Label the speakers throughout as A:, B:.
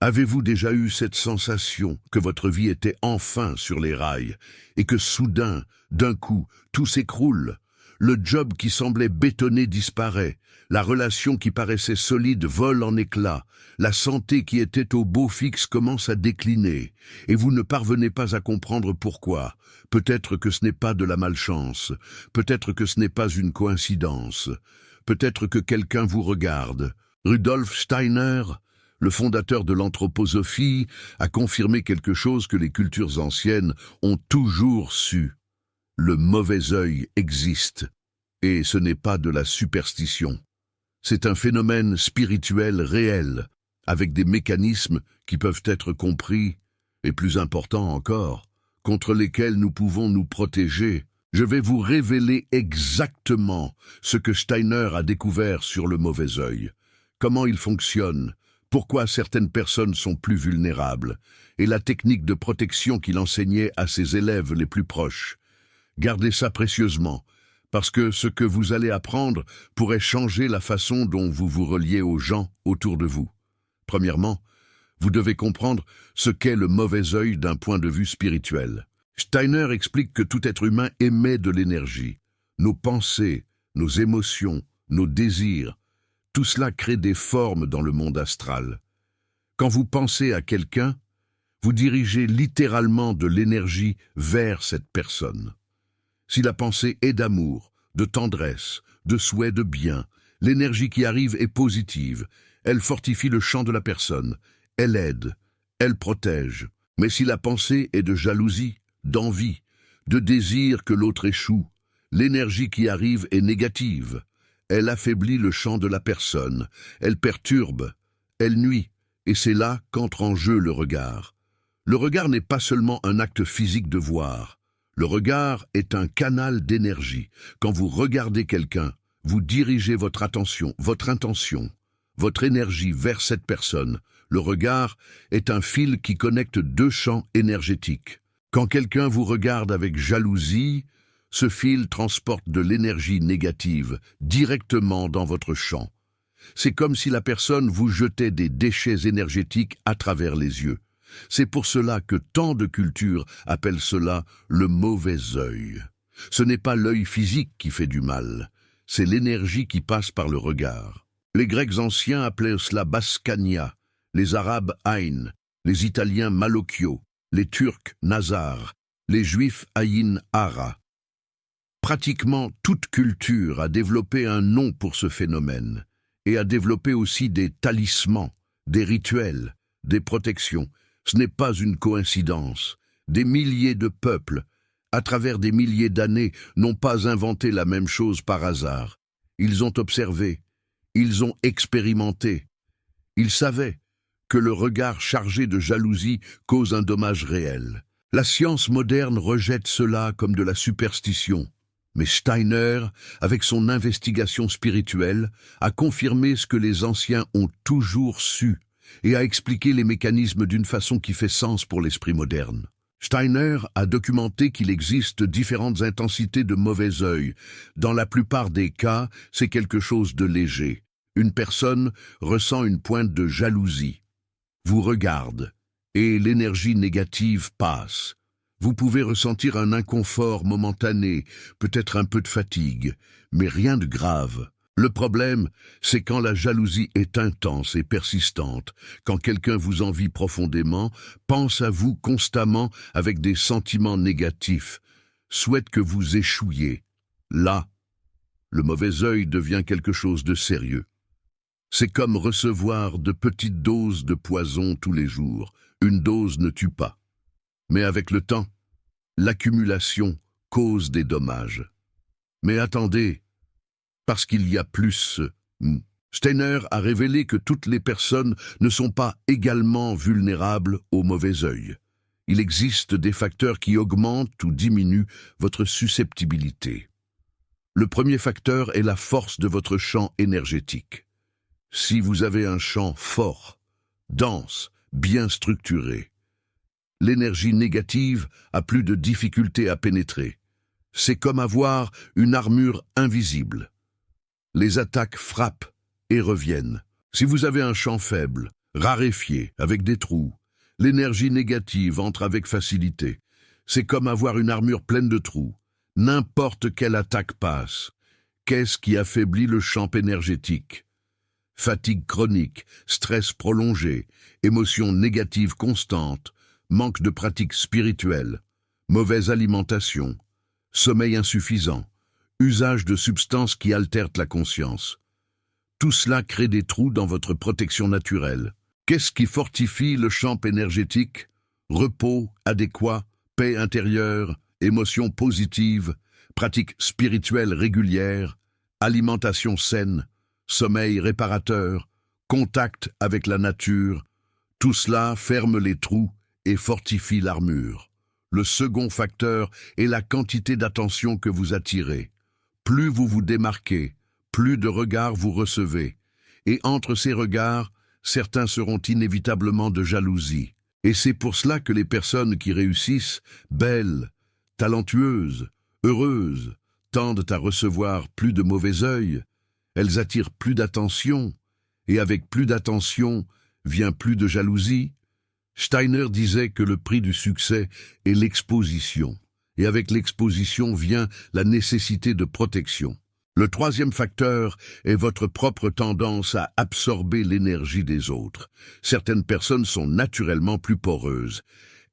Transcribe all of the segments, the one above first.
A: Avez-vous déjà eu cette sensation que votre vie était enfin sur les rails et que soudain, d'un coup, tout s'écroule? Le job qui semblait bétonné disparaît, la relation qui paraissait solide vole en éclats, la santé qui était au beau fixe commence à décliner, et vous ne parvenez pas à comprendre pourquoi. Peut-être que ce n'est pas de la malchance, peut-être que ce n'est pas une coïncidence, peut-être que quelqu'un vous regarde. Rudolf Steiner, le fondateur de l'anthroposophie, a confirmé quelque chose que les cultures anciennes ont toujours su. Le mauvais œil existe, et ce n'est pas de la superstition. C'est un phénomène spirituel réel, avec des mécanismes qui peuvent être compris, et plus important encore, contre lesquels nous pouvons nous protéger. Je vais vous révéler exactement ce que Steiner a découvert sur le mauvais œil, comment il fonctionne, pourquoi certaines personnes sont plus vulnérables, et la technique de protection qu'il enseignait à ses élèves les plus proches. Gardez ça précieusement, parce que ce que vous allez apprendre pourrait changer la façon dont vous vous reliez aux gens autour de vous. Premièrement, vous devez comprendre ce qu'est le mauvais œil d'un point de vue spirituel. Steiner explique que tout être humain émet de l'énergie. Nos pensées, nos émotions, nos désirs, tout cela crée des formes dans le monde astral. Quand vous pensez à quelqu'un, vous dirigez littéralement de l'énergie vers cette personne. Si la pensée est d'amour, de tendresse, de souhait de bien, l'énergie qui arrive est positive, elle fortifie le champ de la personne, elle aide, elle protège. Mais si la pensée est de jalousie, d'envie, de désir que l'autre échoue, l'énergie qui arrive est négative. Elle affaiblit le champ de la personne, elle perturbe, elle nuit, et c'est là qu'entre en jeu le regard. Le regard n'est pas seulement un acte physique de voir. Le regard est un canal d'énergie. Quand vous regardez quelqu'un, vous dirigez votre attention, votre intention, votre énergie vers cette personne. Le regard est un fil qui connecte deux champs énergétiques. Quand quelqu'un vous regarde avec jalousie, ce fil transporte de l'énergie négative directement dans votre champ. C'est comme si la personne vous jetait des déchets énergétiques à travers les yeux. C'est pour cela que tant de cultures appellent cela le mauvais œil. Ce n'est pas l'œil physique qui fait du mal, c'est l'énergie qui passe par le regard. Les Grecs anciens appelaient cela baskania, les Arabes ayn, les Italiens malocchio, les Turcs nazar, les Juifs ayin ara. Pratiquement toute culture a développé un nom pour ce phénomène et a développé aussi des talismans, des rituels, des protections. Ce n'est pas une coïncidence. Des milliers de peuples, à travers des milliers d'années, n'ont pas inventé la même chose par hasard. Ils ont observé, ils ont expérimenté. Ils savaient que le regard chargé de jalousie cause un dommage réel. La science moderne rejette cela comme de la superstition. Mais Steiner, avec son investigation spirituelle, a confirmé ce que les anciens ont toujours su et a expliqué les mécanismes d'une façon qui fait sens pour l'esprit moderne. Steiner a documenté qu'il existe différentes intensités de mauvais œil. Dans la plupart des cas, c'est quelque chose de léger. Une personne ressent une pointe de jalousie, vous regarde, et l'énergie négative passe. Vous pouvez ressentir un inconfort momentané, peut-être un peu de fatigue, mais rien de grave. Le problème, c'est quand la jalousie est intense et persistante, quand quelqu'un vous envie profondément, pense à vous constamment avec des sentiments négatifs, souhaite que vous échouiez. Là, le mauvais œil devient quelque chose de sérieux. C'est comme recevoir de petites doses de poison tous les jours. Une dose ne tue pas. Mais avec le temps, l'accumulation cause des dommages. Mais attendez, parce qu'il y a plus. Steiner a révélé que toutes les personnes ne sont pas également vulnérables au mauvais œil. Il existe des facteurs qui augmentent ou diminuent votre susceptibilité. Le premier facteur est la force de votre champ énergétique. Si vous avez un champ fort, dense, bien structuré, l'énergie négative a plus de difficulté à pénétrer. C'est comme avoir une armure invisible. Les attaques frappent et reviennent. Si vous avez un champ faible, raréfié, avec des trous. L'énergie négative entre avec facilité. C'est comme avoir une armure pleine de trous. N'importe quelle attaque passe. Qu'est-ce qui affaiblit le champ énergétique? Fatigue chronique, stress prolongé, émotions négatives constantes, manque de pratique spirituelle, mauvaise alimentation, sommeil insuffisant, usage de substances qui altèrent la conscience. Tout cela crée des trous dans votre protection naturelle. Qu'est-ce qui fortifie le champ énergétique? Repos adéquat, paix intérieure, émotions positives, pratiques spirituelles régulières, alimentation saine, sommeil réparateur, contact avec la nature. Tout cela ferme les trous et fortifie l'armure. Le second facteur est la quantité d'attention que vous attirez. Plus vous vous démarquez, plus de regards vous recevez. Et entre ces regards, certains seront inévitablement de jalousie. Et c'est pour cela que les personnes qui réussissent, belles, talentueuses, heureuses, tendent à recevoir plus de mauvais œil. Elles attirent plus d'attention, et avec plus d'attention vient plus de jalousie. Steiner disait que le prix du succès est l'exposition, et avec l'exposition vient la nécessité de protection. Le troisième facteur est votre propre tendance à absorber l'énergie des autres. Certaines personnes sont naturellement plus poreuses.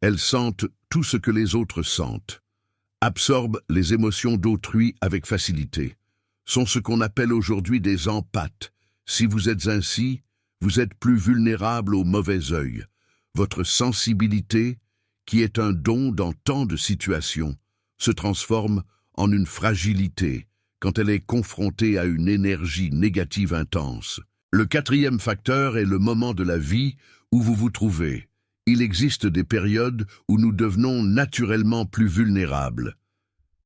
A: Elles sentent tout ce que les autres sentent, absorbent les émotions d'autrui avec facilité, sont ce qu'on appelle aujourd'hui des empathes. Si vous êtes ainsi, vous êtes plus vulnérable au mauvais œil. Votre sensibilité, qui est un don dans tant de situations, se transforme en une fragilité quand elle est confrontée à une énergie négative intense. Le quatrième facteur est le moment de la vie où vous vous trouvez. Il existe des périodes où nous devenons naturellement plus vulnérables.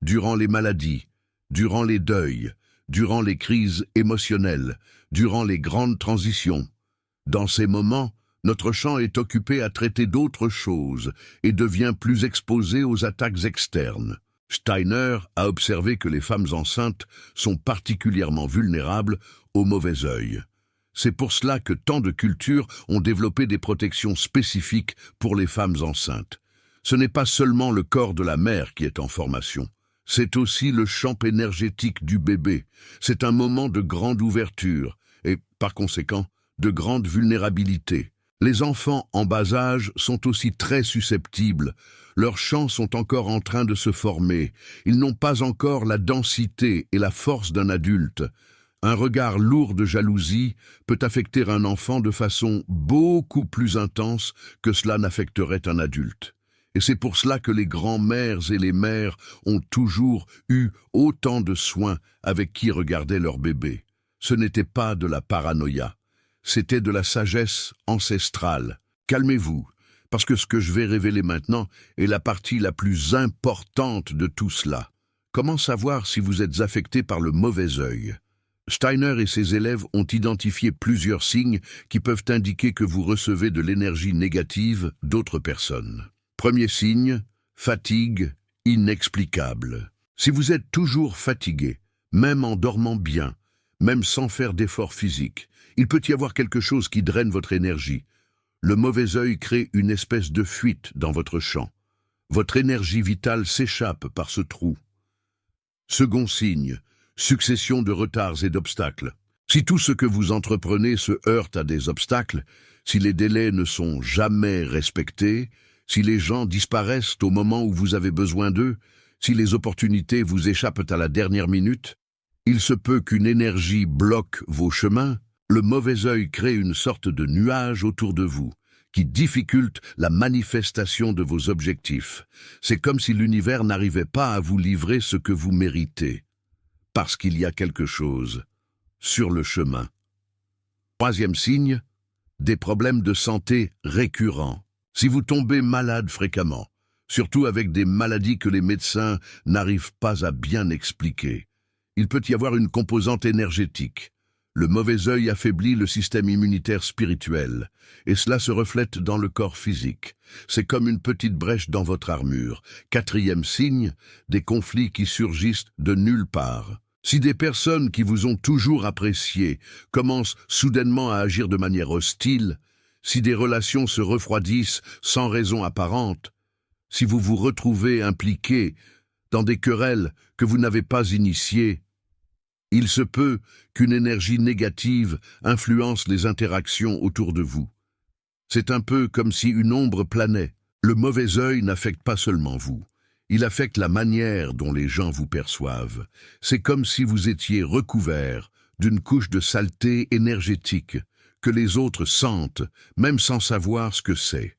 A: Durant les maladies, durant les deuils, durant les crises émotionnelles, durant les grandes transitions. Dans ces moments, notre champ est occupé à traiter d'autres choses et devient plus exposé aux attaques externes. Steiner a observé que les femmes enceintes sont particulièrement vulnérables au mauvais œil. C'est pour cela que tant de cultures ont développé des protections spécifiques pour les femmes enceintes. Ce n'est pas seulement le corps de la mère qui est en formation. C'est aussi le champ énergétique du bébé. C'est un moment de grande ouverture et, par conséquent, de grande vulnérabilité. Les enfants en bas âge sont aussi très susceptibles. Leurs champs sont encore en train de se former. Ils n'ont pas encore la densité et la force d'un adulte. Un regard lourd de jalousie peut affecter un enfant de façon beaucoup plus intense que cela n'affecterait un adulte. Et c'est pour cela que les grands-mères et les mères ont toujours eu autant de soin avec qui regardaient leur bébé. Ce n'était pas de la paranoïa, c'était de la sagesse ancestrale. Calmez-vous, parce que ce que je vais révéler maintenant est la partie la plus importante de tout cela. Comment savoir si vous êtes affecté par le mauvais œil? Steiner et ses élèves ont identifié plusieurs signes qui peuvent indiquer que vous recevez de l'énergie négative d'autres personnes. Premier signe, fatigue inexplicable. Si vous êtes toujours fatigué, même en dormant bien, même sans faire d'efforts physiques, il peut y avoir quelque chose qui draine votre énergie. Le mauvais œil crée une espèce de fuite dans votre champ. Votre énergie vitale s'échappe par ce trou. Second signe, succession de retards et d'obstacles. Si tout ce que vous entreprenez se heurte à des obstacles, si les délais ne sont jamais respectés, si les gens disparaissent au moment où vous avez besoin d'eux, si les opportunités vous échappent à la dernière minute, il se peut qu'une énergie bloque vos chemins. Le mauvais œil crée une sorte de nuage autour de vous, qui difficulte la manifestation de vos objectifs. C'est comme si l'univers n'arrivait pas à vous livrer ce que vous méritez, parce qu'il y a quelque chose sur le chemin. Troisième signe, des problèmes de santé récurrents. Si vous tombez malade fréquemment, surtout avec des maladies que les médecins n'arrivent pas à bien expliquer, il peut y avoir une composante énergétique. Le mauvais œil affaiblit le système immunitaire spirituel, et cela se reflète dans le corps physique. C'est comme une petite brèche dans votre armure. Quatrième signe, des conflits qui surgissent de nulle part. Si des personnes qui vous ont toujours apprécié commencent soudainement à agir de manière hostile, si des relations se refroidissent sans raison apparente, si vous vous retrouvez impliqué dans des querelles que vous n'avez pas initiées, il se peut qu'une énergie négative influence les interactions autour de vous. C'est un peu comme si une ombre planait. Le mauvais œil n'affecte pas seulement vous, il affecte la manière dont les gens vous perçoivent. C'est comme si vous étiez recouvert d'une couche de saleté énergétique que les autres sentent, même sans savoir ce que c'est.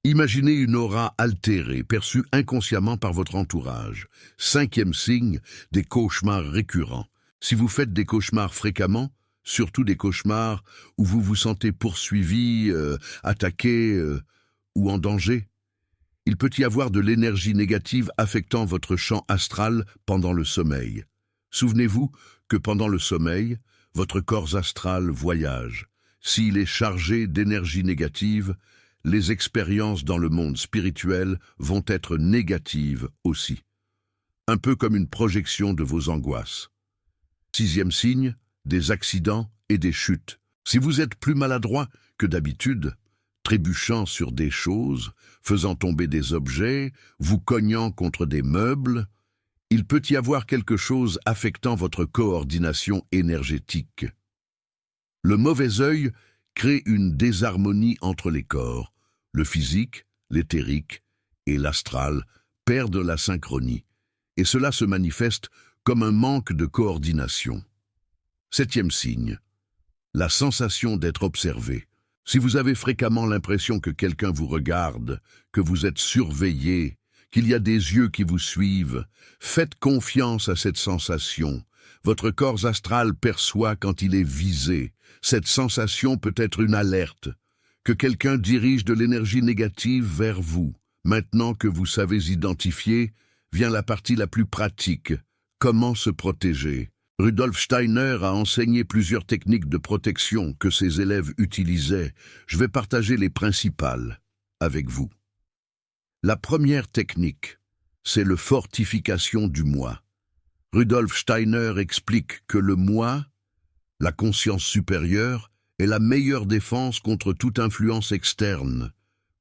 A: Imaginez une aura altérée, perçue inconsciemment par votre entourage. 5e signe, des cauchemars récurrents. Si vous faites des cauchemars fréquemment, surtout des cauchemars où vous vous sentez poursuivi, attaqué ou en danger, il peut y avoir de l'énergie négative affectant votre champ astral pendant le sommeil. Souvenez-vous que pendant le sommeil, votre corps astral voyage. S'il est chargé d'énergie négative, les expériences dans le monde spirituel vont être négatives aussi. Un peu comme une projection de vos angoisses. 6e signe, des accidents et des chutes. Si vous êtes plus maladroit que d'habitude, trébuchant sur des choses, faisant tomber des objets, vous cognant contre des meubles, il peut y avoir quelque chose affectant votre coordination énergétique. Le mauvais œil crée une désharmonie entre les corps. Le physique, l'éthérique et l'astral perdent la synchronie, et cela se manifeste comme un manque de coordination. 7e signe, la sensation d'être observé. Si vous avez fréquemment l'impression que quelqu'un vous regarde, que vous êtes surveillé, qu'il y a des yeux qui vous suivent, faites confiance à cette sensation. Votre corps astral perçoit quand il est visé. Cette sensation peut être une alerte, que quelqu'un dirige de l'énergie négative vers vous. Maintenant que vous savez identifier, vient la partie la plus pratique. Comment se protéger? Rudolf Steiner a enseigné plusieurs techniques de protection que ses élèves utilisaient. Je vais partager les principales avec vous. La première technique, c'est la fortification du moi. Rudolf Steiner explique que le moi, la conscience supérieure, est la meilleure défense contre toute influence externe.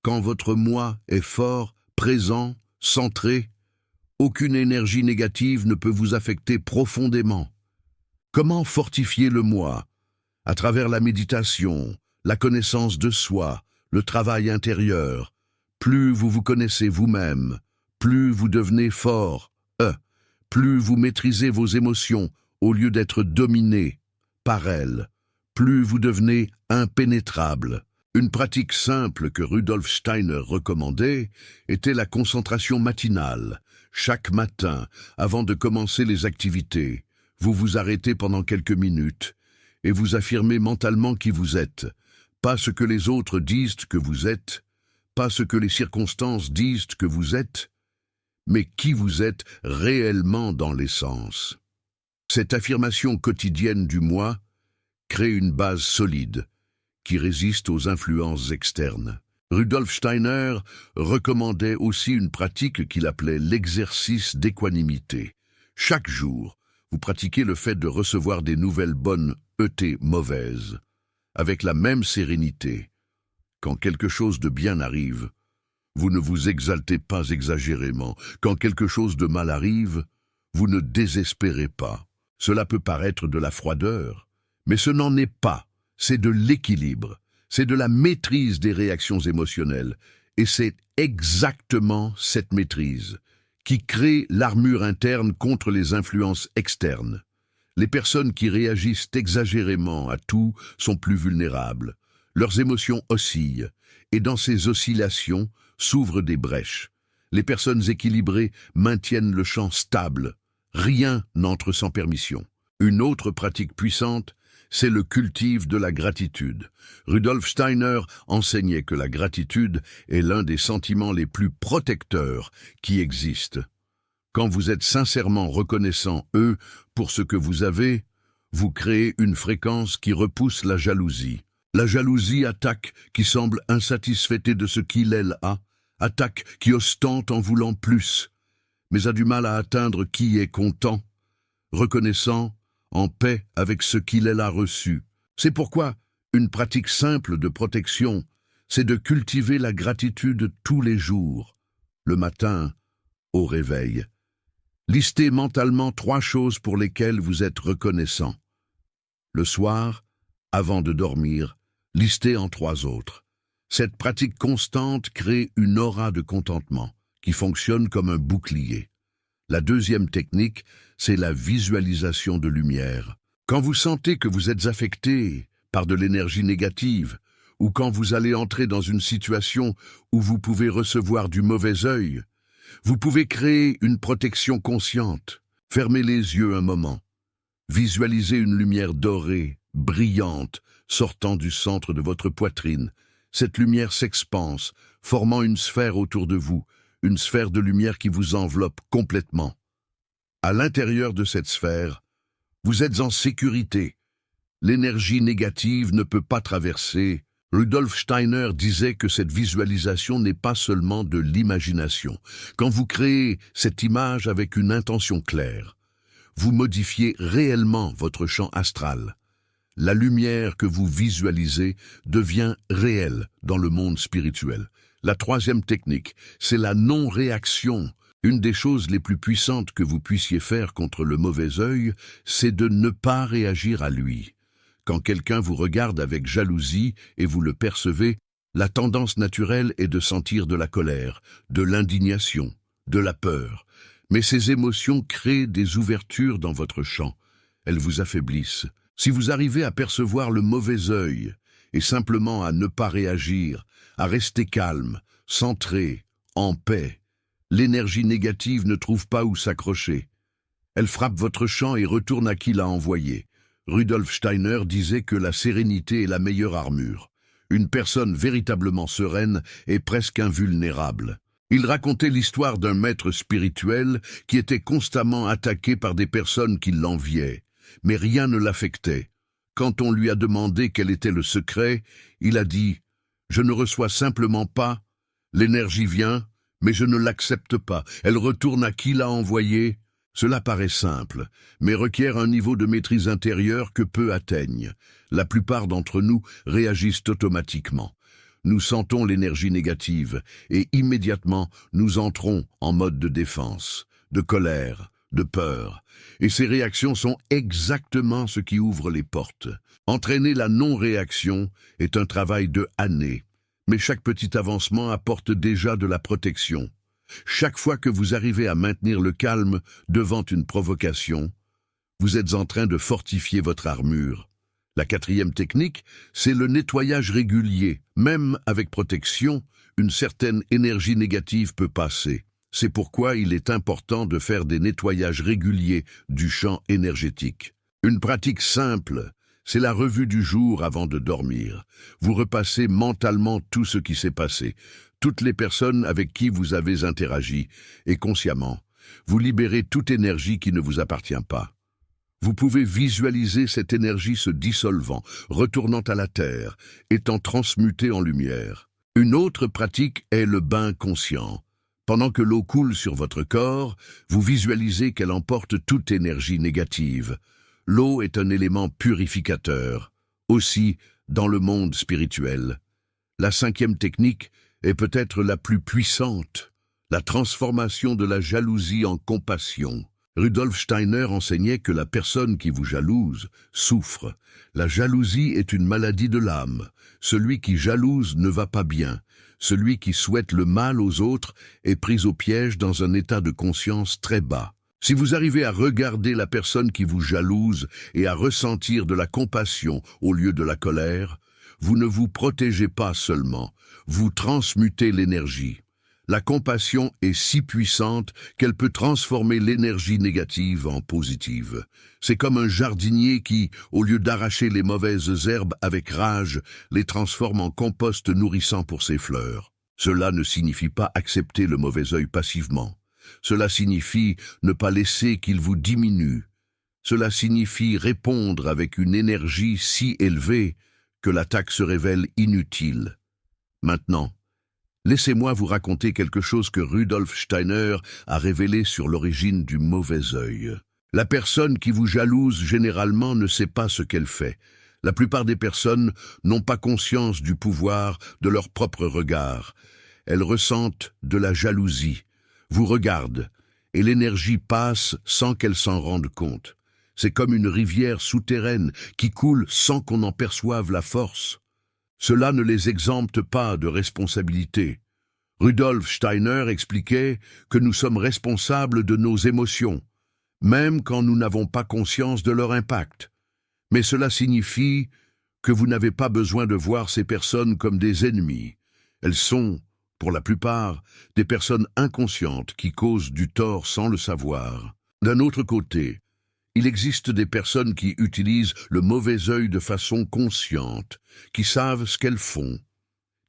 A: Quand votre moi est fort, présent, centré, aucune énergie négative ne peut vous affecter profondément. Comment fortifier le moi? À travers la méditation, la connaissance de soi, le travail intérieur. Plus vous vous connaissez vous-même, plus vous devenez fort. Plus vous maîtrisez vos émotions au lieu d'être dominé par elles. Plus vous devenez impénétrable. Une pratique simple que Rudolf Steiner recommandait était la concentration matinale. Chaque matin, avant de commencer les activités, vous vous arrêtez pendant quelques minutes et vous affirmez mentalement qui vous êtes. Pas ce que les autres disent que vous êtes, pas ce que les circonstances disent que vous êtes, mais qui vous êtes réellement dans l'essence. Cette affirmation quotidienne du moi crée une base solide qui résiste aux influences externes. Rudolf Steiner recommandait aussi une pratique qu'il appelait l'exercice d'équanimité. Chaque jour, vous pratiquez le fait de recevoir des nouvelles bonnes mauvaises, avec la même sérénité. Quand quelque chose de bien arrive, vous ne vous exaltez pas exagérément. Quand quelque chose de mal arrive, vous ne désespérez pas. Cela peut paraître de la froideur, mais ce n'en est pas. C'est de l'équilibre, c'est de la maîtrise des réactions émotionnelles. Et c'est exactement cette maîtrise qui crée l'armure interne contre les influences externes. Les personnes qui réagissent exagérément à tout sont plus vulnérables. Leurs émotions oscillent, et dans ces oscillations s'ouvrent des brèches. Les personnes équilibrées maintiennent le champ stable. Rien n'entre sans permission. Une autre pratique puissante, c'est le cultive de la gratitude. Rudolf Steiner enseignait que la gratitude est l'un des sentiments les plus protecteurs qui existent. Quand vous êtes sincèrement reconnaissant pour ce que vous avez, vous créez une fréquence qui repousse la jalousie. La jalousie attaque qui semble insatisfaite de ce qu'il elle a, attaque qui ostente en voulant plus, mais a du mal à atteindre qui est content, reconnaissant, en paix avec ce qu'il elle a reçu. C'est pourquoi Une pratique simple de protection, c'est de cultiver la gratitude tous les jours, le matin, au réveil. Listez mentalement 3 choses pour lesquelles vous êtes reconnaissant. Le soir, avant de dormir, listez en 3 autres. Cette pratique constante crée une aura de contentement qui fonctionne comme un bouclier. La deuxième technique, c'est la visualisation de lumière. Quand vous sentez que vous êtes affecté par de l'énergie négative, ou quand vous allez entrer dans une situation où vous pouvez recevoir du mauvais œil, vous pouvez créer une protection consciente. Fermez les yeux un moment. Visualisez une lumière dorée, brillante, sortant du centre de votre poitrine. Cette lumière s'expanse, formant une sphère autour de vous, une sphère de lumière qui vous enveloppe complètement. À l'intérieur de cette sphère, vous êtes en sécurité. L'énergie négative ne peut pas traverser. Rudolf Steiner disait que cette visualisation n'est pas seulement de l'imagination. Quand vous créez cette image avec une intention claire, vous modifiez réellement votre champ astral. La lumière que vous visualisez devient réelle dans le monde spirituel. La troisième technique, c'est la non-réaction. Une des choses les plus puissantes que vous puissiez faire contre le mauvais œil, c'est de ne pas réagir à lui. Quand quelqu'un vous regarde avec jalousie et vous le percevez, la tendance naturelle est de sentir de la colère, de l'indignation, de la peur. Mais ces émotions créent des ouvertures dans votre champ. Elles vous affaiblissent. Si vous arrivez à percevoir le mauvais œil et simplement à ne pas réagir, à rester calme, centré, en paix, l'énergie négative ne trouve pas où s'accrocher. Elle frappe votre champ et retourne à qui l'a envoyé. Rudolf Steiner disait que la sérénité est la meilleure armure. Une personne véritablement sereine est presque invulnérable. Il racontait l'histoire d'un maître spirituel qui était constamment attaqué par des personnes qui l'enviaient, mais rien ne l'affectait. Quand on lui a demandé quel était le secret, il a dit « Je ne reçois simplement pas, l'énergie vient, mais je ne l'accepte pas, elle retourne à qui l'a envoyée. » Cela paraît simple, mais requiert un niveau de maîtrise intérieure que peu atteignent. La plupart d'entre nous réagissent automatiquement. Nous sentons l'énergie négative et immédiatement nous entrons en mode de défense, de colère, de peur. Et ces réactions sont exactement ce qui ouvre les portes. Entraîner la non-réaction est un travail de années, mais chaque petit avancement apporte déjà de la protection. Chaque fois que vous arrivez à maintenir le calme devant une provocation, vous êtes en train de fortifier votre armure. La quatrième technique, c'est le nettoyage régulier. Même avec protection, une certaine énergie négative peut passer. C'est pourquoi il est important de faire des nettoyages réguliers du champ énergétique. Une pratique simple, c'est la revue du jour avant de dormir. Vous repassez mentalement tout ce qui s'est passé, toutes les personnes avec qui vous avez interagi, et consciemment, vous libérez toute énergie qui ne vous appartient pas. Vous pouvez visualiser cette énergie se dissolvant, retournant à la terre, étant transmutée en lumière. Une autre pratique est le bain conscient. Pendant que l'eau coule sur votre corps, vous visualisez qu'elle emporte toute énergie négative. L'eau est un élément purificateur, aussi dans le monde spirituel. La cinquième technique est peut-être la plus puissante, la transformation de la jalousie en compassion. Rudolf Steiner enseignait que la personne qui vous jalouse souffre. La jalousie est une maladie de l'âme. Celui qui jalouse ne va pas bien. Celui qui souhaite le mal aux autres est pris au piège dans un état de conscience très bas. Si vous arrivez à regarder la personne qui vous jalouse et à ressentir de la compassion au lieu de la colère, vous ne vous protégez pas seulement, vous transmutez l'énergie. La compassion est si puissante qu'elle peut transformer l'énergie négative en positive. C'est comme un jardinier qui, au lieu d'arracher les mauvaises herbes avec rage, les transforme en compost nourrissant pour ses fleurs. Cela ne signifie pas accepter le mauvais œil passivement. Cela signifie ne pas laisser qu'il vous diminue. Cela signifie répondre avec une énergie si élevée que l'attaque se révèle inutile. Maintenant, laissez-moi vous raconter quelque chose que Rudolf Steiner a révélé sur l'origine du mauvais œil. La personne qui vous jalouse généralement ne sait pas ce qu'elle fait. La plupart des personnes n'ont pas conscience du pouvoir de leur propre regard. Elles ressentent de la jalousie, vous regardent, et l'énergie passe sans qu'elles s'en rendent compte. C'est comme une rivière souterraine qui coule sans qu'on en perçoive la force. Cela ne les exempte pas de responsabilité. Rudolf Steiner expliquait que nous sommes responsables de nos émotions, même quand nous n'avons pas conscience de leur impact. Mais cela signifie que vous n'avez pas besoin de voir ces personnes comme des ennemis. Elles sont, pour la plupart, des personnes inconscientes qui causent du tort sans le savoir. D'un autre côté, il existe des personnes qui utilisent le mauvais œil de façon consciente, qui savent ce qu'elles font,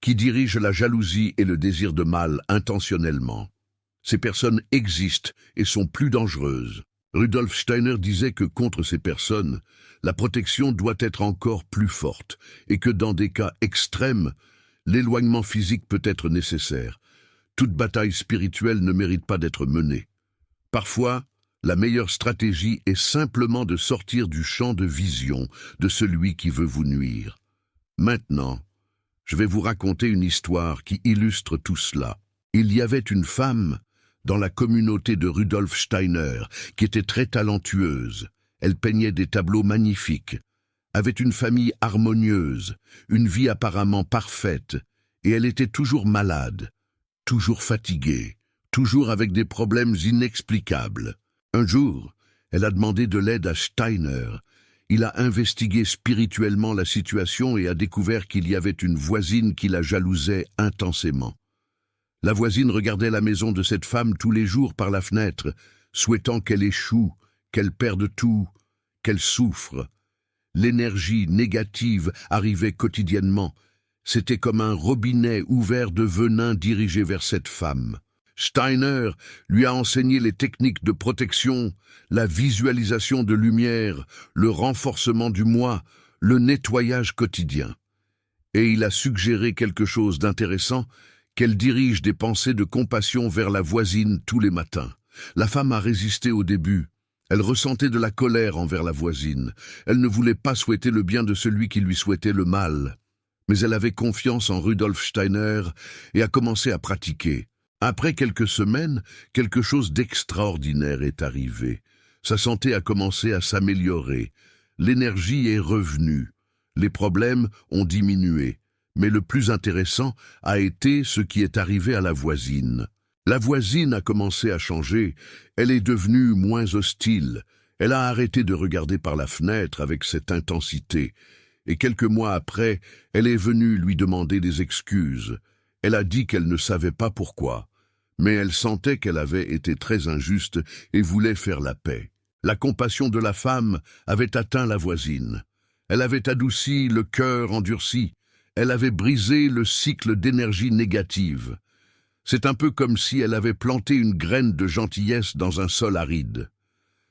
A: qui dirigent la jalousie et le désir de mal intentionnellement. Ces personnes existent et sont plus dangereuses. Rudolf Steiner disait que contre ces personnes, la protection doit être encore plus forte et que dans des cas extrêmes, l'éloignement physique peut être nécessaire. Toute bataille spirituelle ne mérite pas d'être menée. Parfois, la meilleure stratégie est simplement de sortir du champ de vision de celui qui veut vous nuire. Maintenant, je vais vous raconter une histoire qui illustre tout cela. Il y avait une femme dans la communauté de Rudolf Steiner qui était très talentueuse. Elle peignait des tableaux magnifiques, avait une famille harmonieuse, une vie apparemment parfaite, et elle était toujours malade, toujours fatiguée, toujours avec des problèmes inexplicables. Un jour, elle a demandé de l'aide à Steiner. Il a investigué spirituellement la situation et a découvert qu'il y avait une voisine qui la jalousait intensément. La voisine regardait la maison de cette femme tous les jours par la fenêtre, souhaitant qu'elle échoue, qu'elle perde tout, qu'elle souffre. L'énergie négative arrivait quotidiennement. C'était comme un robinet ouvert de venin dirigé vers cette femme. Steiner lui a enseigné les techniques de protection, la visualisation de lumière, le renforcement du moi, le nettoyage quotidien. Et il a suggéré quelque chose d'intéressant, qu'elle dirige des pensées de compassion vers la voisine tous les matins. La femme a résisté au début. Elle ressentait de la colère envers la voisine. Elle ne voulait pas souhaiter le bien de celui qui lui souhaitait le mal. Mais elle avait confiance en Rudolf Steiner et a commencé à pratiquer. Après quelques semaines, quelque chose d'extraordinaire est arrivé. Sa santé a commencé à s'améliorer. L'énergie est revenue. Les problèmes ont diminué. Mais le plus intéressant a été ce qui est arrivé à la voisine. La voisine a commencé à changer. Elle est devenue moins hostile. Elle a arrêté de regarder par la fenêtre avec cette intensité. Et quelques mois après, elle est venue lui demander des excuses. Elle a dit qu'elle ne savait pas pourquoi. Mais elle sentait qu'elle avait été très injuste et voulait faire la paix. La compassion de la femme avait atteint la voisine. Elle avait adouci le cœur endurci. Elle avait brisé le cycle d'énergie négative. C'est un peu comme si elle avait planté une graine de gentillesse dans un sol aride.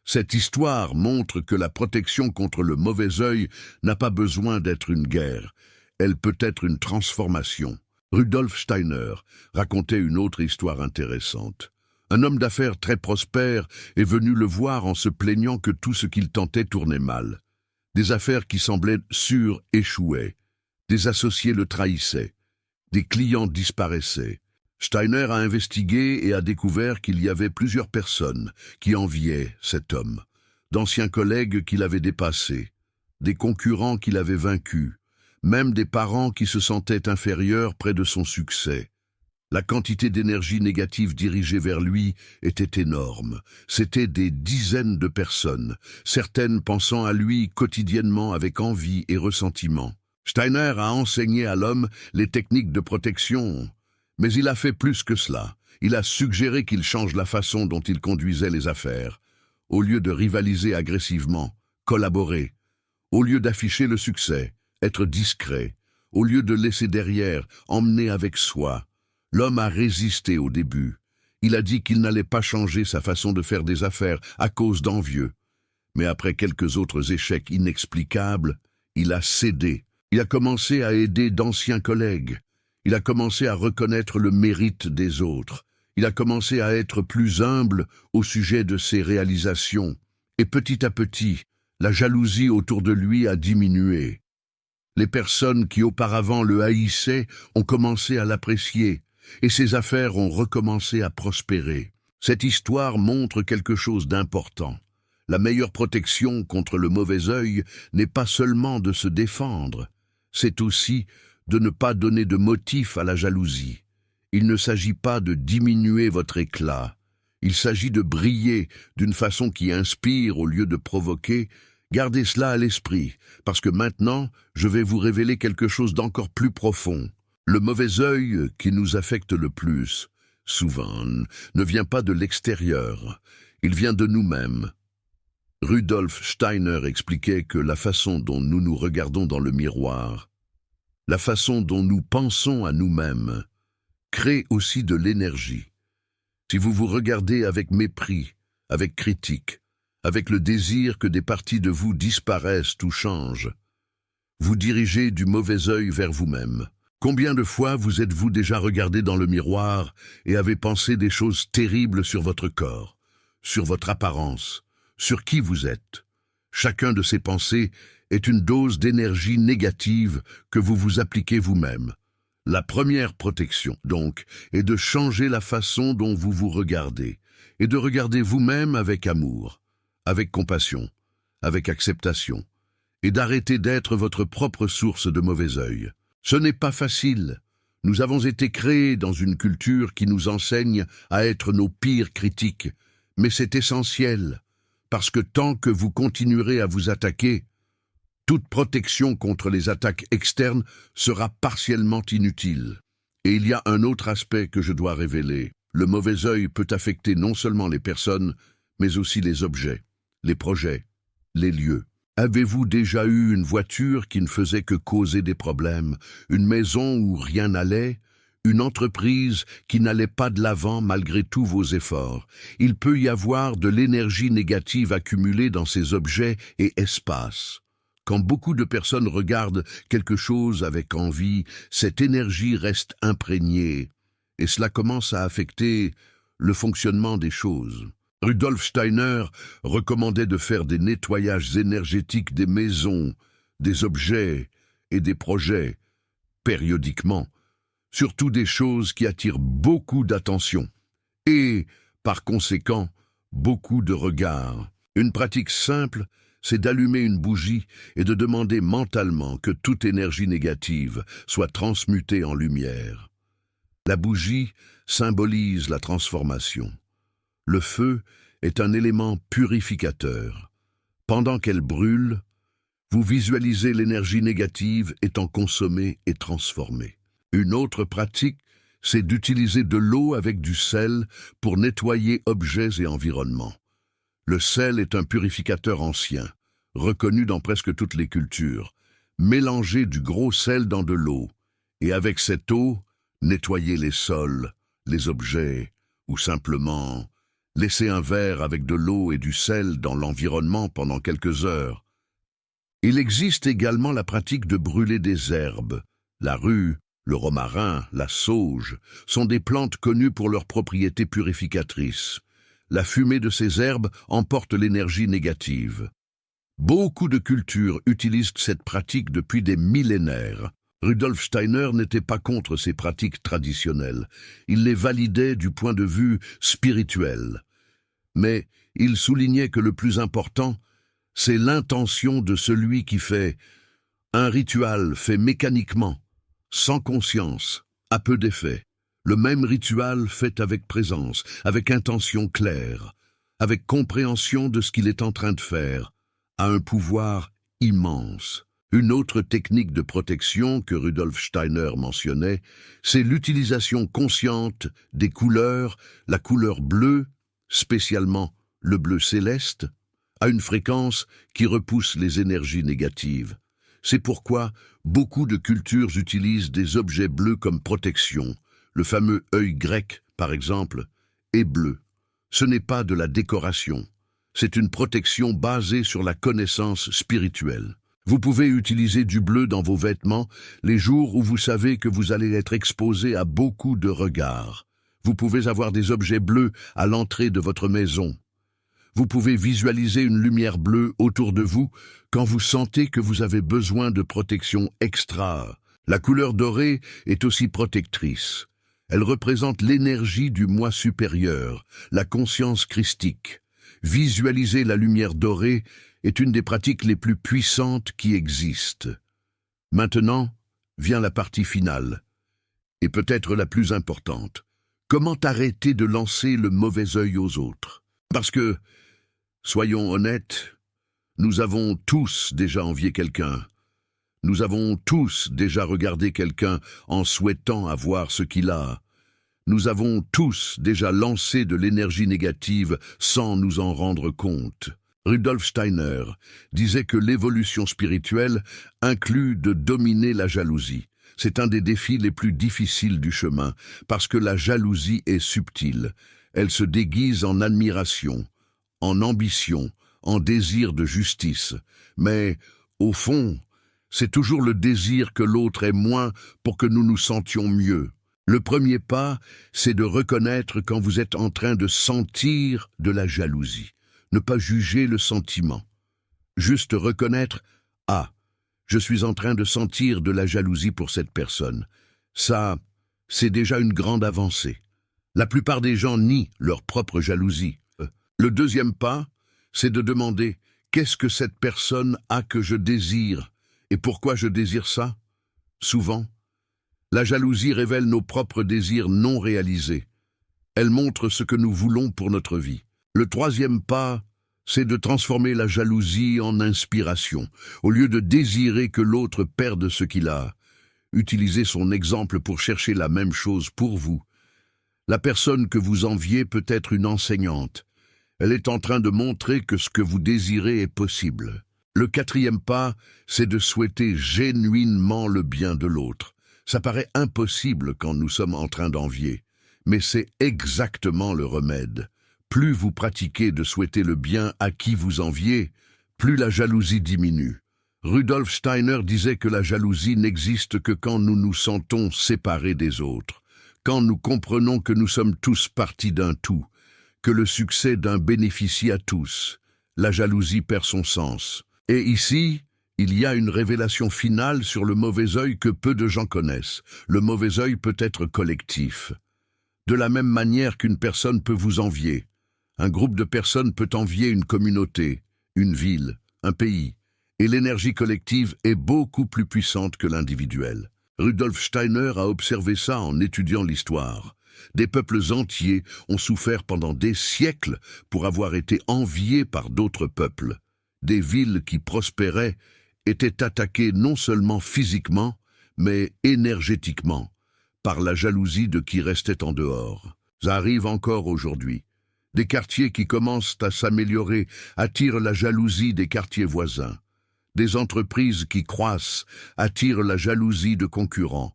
A: Cette histoire montre que la protection contre le mauvais œil n'a pas besoin d'être une guerre. Elle peut être une transformation. Rudolf Steiner racontait une autre histoire intéressante. Un homme d'affaires très prospère est venu le voir en se plaignant que tout ce qu'il tentait tournait mal. Des affaires qui semblaient sûres échouaient. Des associés le trahissaient. Des clients disparaissaient. Steiner a investigué et a découvert qu'il y avait plusieurs personnes qui enviaient cet homme. D'anciens collègues qui l'avaient dépassé. Des concurrents qui l'avaient vaincu. Même des parents qui se sentaient inférieurs près de son succès. La quantité d'énergie négative dirigée vers lui était énorme. C'étaient des dizaines de personnes, certaines pensant à lui quotidiennement avec envie et ressentiment. Steiner a enseigné à l'homme les techniques de protection, mais il a fait plus que cela. Il a suggéré qu'il change la façon dont il conduisait les affaires. Au lieu de rivaliser agressivement, collaborer. Au lieu d'afficher le succès, être discret. Au lieu de laisser derrière, emmener avec soi. L'homme a résisté au début. Il a dit qu'il n'allait pas changer sa façon de faire des affaires à cause d'envieux. Mais après quelques autres échecs inexplicables, il a cédé. Il a commencé à aider d'anciens collègues. Il a commencé à reconnaître le mérite des autres. Il a commencé à être plus humble au sujet de ses réalisations. Et petit à petit, la jalousie autour de lui a diminué. Les personnes qui auparavant le haïssaient ont commencé à l'apprécier, et ses affaires ont recommencé à prospérer. Cette histoire montre quelque chose d'important. La meilleure protection contre le mauvais œil n'est pas seulement de se défendre, c'est aussi de ne pas donner de motif à la jalousie. Il ne s'agit pas de diminuer votre éclat, il s'agit de briller d'une façon qui inspire au lieu de provoquer. Gardez cela à l'esprit, parce que maintenant, je vais vous révéler quelque chose d'encore plus profond. Le mauvais œil qui nous affecte le plus, souvent, ne vient pas de l'extérieur, il vient de nous-mêmes. Rudolf Steiner expliquait que la façon dont nous nous regardons dans le miroir, la façon dont nous pensons à nous-mêmes, crée aussi de l'énergie. Si vous vous regardez avec mépris, avec critique, avec le désir que des parties de vous disparaissent ou changent, vous dirigez du mauvais œil vers vous-même. Combien de fois vous êtes-vous déjà regardé dans le miroir et avez pensé des choses terribles sur votre corps, sur votre apparence, sur qui vous êtes? Chacun de ces pensées est une dose d'énergie négative que vous vous appliquez vous-même. La première protection, donc, est de changer la façon dont vous vous regardez, et de regarder vous-même avec amour, avec compassion, avec acceptation, et d'arrêter d'être votre propre source de mauvais œil. Ce n'est pas facile. Nous avons été créés dans une culture qui nous enseigne à être nos pires critiques, mais c'est essentiel, parce que tant que vous continuerez à vous attaquer, toute protection contre les attaques externes sera partiellement inutile. Et il y a un autre aspect que je dois révéler. Le mauvais œil peut affecter non seulement les personnes, mais aussi les objets, les projets, les lieux. Avez-vous déjà eu une voiture qui ne faisait que causer des problèmes, une maison où rien n'allait, une entreprise qui n'allait pas de l'avant malgré tous vos efforts? Il peut y avoir de l'énergie négative accumulée dans ces objets et espaces. Quand beaucoup de personnes regardent quelque chose avec envie, cette énergie reste imprégnée, et cela commence à affecter le fonctionnement des choses. Rudolf Steiner recommandait de faire des nettoyages énergétiques des maisons, des objets et des projets, périodiquement, surtout des choses qui attirent beaucoup d'attention et, par conséquent, beaucoup de regards. Une pratique simple, c'est d'allumer une bougie et de demander mentalement que toute énergie négative soit transmutée en lumière. La bougie symbolise la transformation. Le feu est un élément purificateur. Pendant qu'elle brûle, vous visualisez l'énergie négative étant consommée et transformée. Une autre pratique, c'est d'utiliser de l'eau avec du sel pour nettoyer objets et environnements. Le sel est un purificateur ancien, reconnu dans presque toutes les cultures. Mélangez du gros sel dans de l'eau, et avec cette eau, nettoyez les sols, les objets, ou simplement laissez un verre avec de l'eau et du sel dans l'environnement pendant quelques heures. Il existe également la pratique de brûler des herbes. La rue, le romarin, la sauge sont des plantes connues pour leurs propriétés purificatrices. La fumée de ces herbes emporte l'énergie négative. Beaucoup de cultures utilisent cette pratique depuis des millénaires. Rudolf Steiner n'était pas contre ces pratiques traditionnelles. Il les validait du point de vue spirituel. Mais il soulignait que le plus important, c'est l'intention de celui qui fait. Un rituel fait mécaniquement, sans conscience, a peu d'effet. Le même rituel fait avec présence, avec intention claire, avec compréhension de ce qu'il est en train de faire, a un pouvoir immense. Une autre technique de protection que Rudolf Steiner mentionnait, c'est l'utilisation consciente des couleurs, la couleur bleue, spécialement le bleu céleste, à une fréquence qui repousse les énergies négatives. C'est pourquoi beaucoup de cultures utilisent des objets bleus comme protection. Le fameux œil grec, par exemple, est bleu. Ce n'est pas de la décoration. C'est une protection basée sur la connaissance spirituelle. Vous pouvez utiliser du bleu dans vos vêtements les jours où vous savez que vous allez être exposé à beaucoup de regards. Vous pouvez avoir des objets bleus à l'entrée de votre maison. Vous pouvez visualiser une lumière bleue autour de vous quand vous sentez que vous avez besoin de protection extra. La couleur dorée est aussi protectrice. Elle représente l'énergie du moi supérieur, la conscience christique. Visualiser la lumière dorée est une des pratiques les plus puissantes qui existent. Maintenant vient la partie finale, et peut-être la plus importante. Comment arrêter de lancer le mauvais œil aux autres? Parce que, soyons honnêtes, nous avons tous déjà envié quelqu'un. Nous avons tous déjà regardé quelqu'un en souhaitant avoir ce qu'il a. Nous avons tous déjà lancé de l'énergie négative sans nous en rendre compte. Rudolf Steiner disait que l'évolution spirituelle inclut de dominer la jalousie. C'est un des défis les plus difficiles du chemin, parce que la jalousie est subtile. Elle se déguise en admiration, en ambition, en désir de justice. Mais, au fond, c'est toujours le désir que l'autre ait moins pour que nous nous sentions mieux. Le premier pas, c'est de reconnaître quand vous êtes en train de sentir de la jalousie. Ne pas juger le sentiment. Juste reconnaître « Ah, je suis en train de sentir de la jalousie pour cette personne. » Ça, c'est déjà une grande avancée. La plupart des gens nient leur propre jalousie. Le deuxième pas, c'est de demander « Qu'est-ce que cette personne a que je désire et pourquoi je désire ça ?» Souvent, la jalousie révèle nos propres désirs non réalisés. Elle montre ce que nous voulons pour notre vie. Le troisième pas, c'est de transformer la jalousie en inspiration. Au lieu de désirer que l'autre perde ce qu'il a, utilisez son exemple pour chercher la même chose pour vous. La personne que vous enviez peut être une enseignante. Elle est en train de montrer que ce que vous désirez est possible. Le quatrième pas, c'est de souhaiter genuinement le bien de l'autre. Ça paraît impossible quand nous sommes en train d'envier, mais c'est exactement le remède. Plus vous pratiquez de souhaiter le bien à qui vous enviez, plus la jalousie diminue. Rudolf Steiner disait que la jalousie n'existe que quand nous nous sentons séparés des autres, quand nous comprenons que nous sommes tous partie d'un tout, que le succès d'un bénéficie à tous. La jalousie perd son sens. Et ici, il y a une révélation finale sur le mauvais œil que peu de gens connaissent. Le mauvais œil peut être collectif. De la même manière qu'une personne peut vous envier, un groupe de personnes peut envier une communauté, une ville, un pays. Et l'énergie collective est beaucoup plus puissante que l'individuelle. Rudolf Steiner a observé ça en étudiant l'histoire. Des peuples entiers ont souffert pendant des siècles pour avoir été enviés par d'autres peuples. Des villes qui prospéraient étaient attaquées non seulement physiquement, mais énergétiquement, par la jalousie de qui restait en dehors. Ça arrive encore aujourd'hui. Des quartiers qui commencent à s'améliorer attirent la jalousie des quartiers voisins. Des entreprises qui croissent attirent la jalousie de concurrents.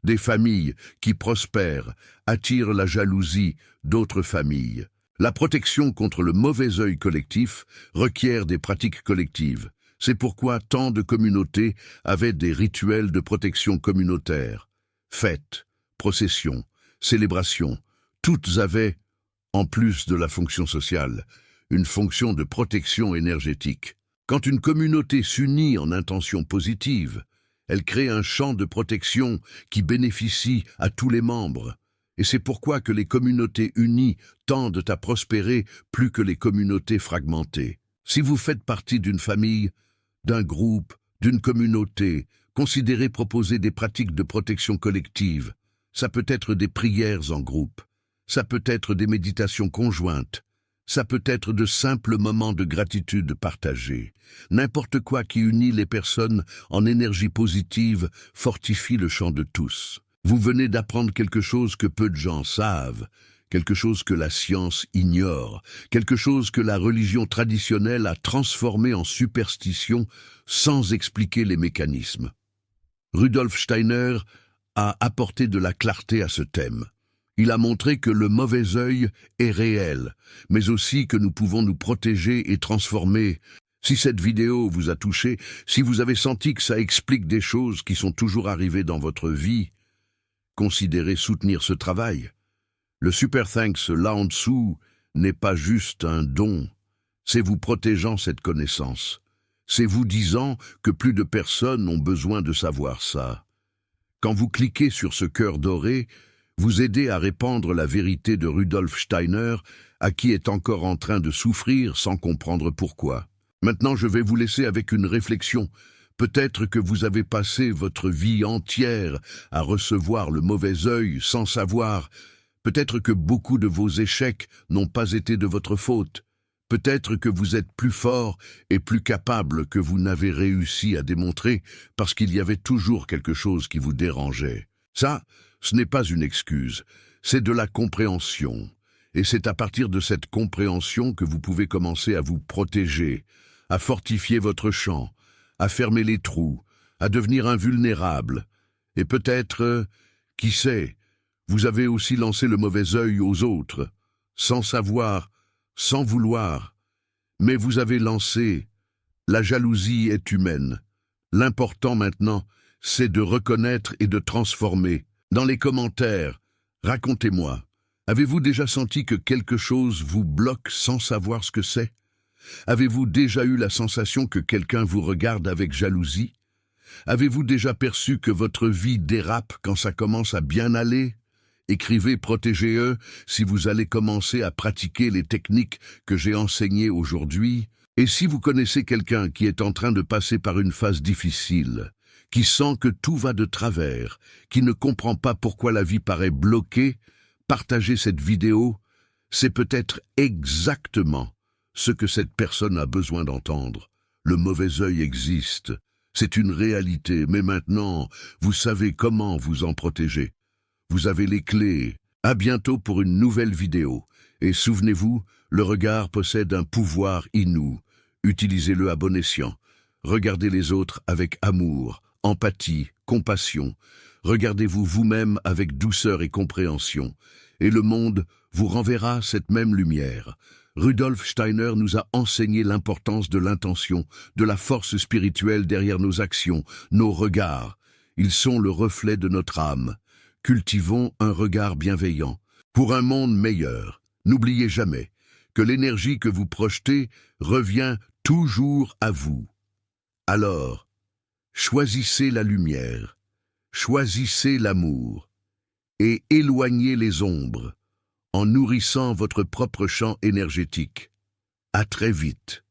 A: Des familles qui prospèrent attirent la jalousie d'autres familles. La protection contre le mauvais œil collectif requiert des pratiques collectives. C'est pourquoi tant de communautés avaient des rituels de protection communautaire. Fêtes, processions, célébrations, toutes avaient, en plus de la fonction sociale, une fonction de protection énergétique. Quand une communauté s'unit en intention positive, elle crée un champ de protection qui bénéficie à tous les membres. Et c'est pourquoi que les communautés unies tendent à prospérer plus que les communautés fragmentées. Si vous faites partie d'une famille, d'un groupe, d'une communauté, considérez proposer des pratiques de protection collective. Ça peut être des prières en groupe, ça peut être des méditations conjointes, ça peut être de simples moments de gratitude partagés. N'importe quoi qui unit les personnes en énergie positive fortifie le champ de tous. Vous venez d'apprendre quelque chose que peu de gens savent, quelque chose que la science ignore, quelque chose que la religion traditionnelle a transformé en superstition sans expliquer les mécanismes. Rudolf Steiner a apporté de la clarté à ce thème. Il a montré que le mauvais œil est réel, mais aussi que nous pouvons nous protéger et transformer. Si cette vidéo vous a touché, si vous avez senti que ça explique des choses qui sont toujours arrivées dans votre vie, considérez soutenir ce travail. Le Super Thanks là en dessous n'est pas juste un don, C'est vous protégeant cette connaissance. C'est vous disant que plus de personnes ont besoin de savoir ça. Quand vous cliquez sur ce cœur doré, vous aidez à répandre la vérité de Rudolf Steiner, à qui est encore en train de souffrir sans comprendre pourquoi. Maintenant, je vais vous laisser avec une réflexion. Peut-être que vous avez passé votre vie entière à recevoir le mauvais œil sans savoir. Peut-être que beaucoup de vos échecs n'ont pas été de votre faute. Peut-être que vous êtes plus fort et plus capable que vous n'avez réussi à démontrer parce qu'il y avait toujours quelque chose qui vous dérangeait. Ça, ce n'est pas une excuse, c'est de la compréhension. Et c'est à partir de cette compréhension que vous pouvez commencer à vous protéger, à fortifier votre champ, à fermer les trous, à devenir invulnérable. Et peut-être, qui sait, vous avez aussi lancé le mauvais œil aux autres, sans savoir, sans vouloir. Mais vous avez lancé. La jalousie est humaine. L'important maintenant, c'est de reconnaître et de transformer. Dans les commentaires, racontez-moi, avez-vous déjà senti que quelque chose vous bloque sans savoir ce que c'est? Avez-vous déjà eu la sensation que quelqu'un vous regarde avec jalousie? Avez-vous déjà perçu que votre vie dérape quand ça commence à bien aller? Écrivez Protégez-eux si vous allez commencer à pratiquer les techniques que j'ai enseignées aujourd'hui. Et si vous connaissez quelqu'un qui est en train de passer par une phase difficile, qui sent que tout va de travers, qui ne comprend pas pourquoi la vie paraît bloquée, partagez cette vidéo. C'est peut-être exactement ce que cette personne a besoin d'entendre. Le mauvais œil existe. C'est une réalité, mais maintenant, vous savez comment vous en protéger. Vous avez les clés. À bientôt pour une nouvelle vidéo. Et souvenez-vous, le regard possède un pouvoir inouï. Utilisez-le à bon escient. Regardez les autres avec amour, empathie, compassion. Regardez-vous vous-même avec douceur et compréhension. Et le monde vous renverra cette même lumière. Rudolf Steiner nous a enseigné l'importance de l'intention, de la force spirituelle derrière nos actions, nos regards. Ils sont le reflet de notre âme. Cultivons un regard bienveillant. Pour un monde meilleur, n'oubliez jamais que l'énergie que vous projetez revient toujours à vous. Alors, choisissez la lumière, choisissez l'amour et éloignez les ombres en nourrissant votre propre champ énergétique. À très vite.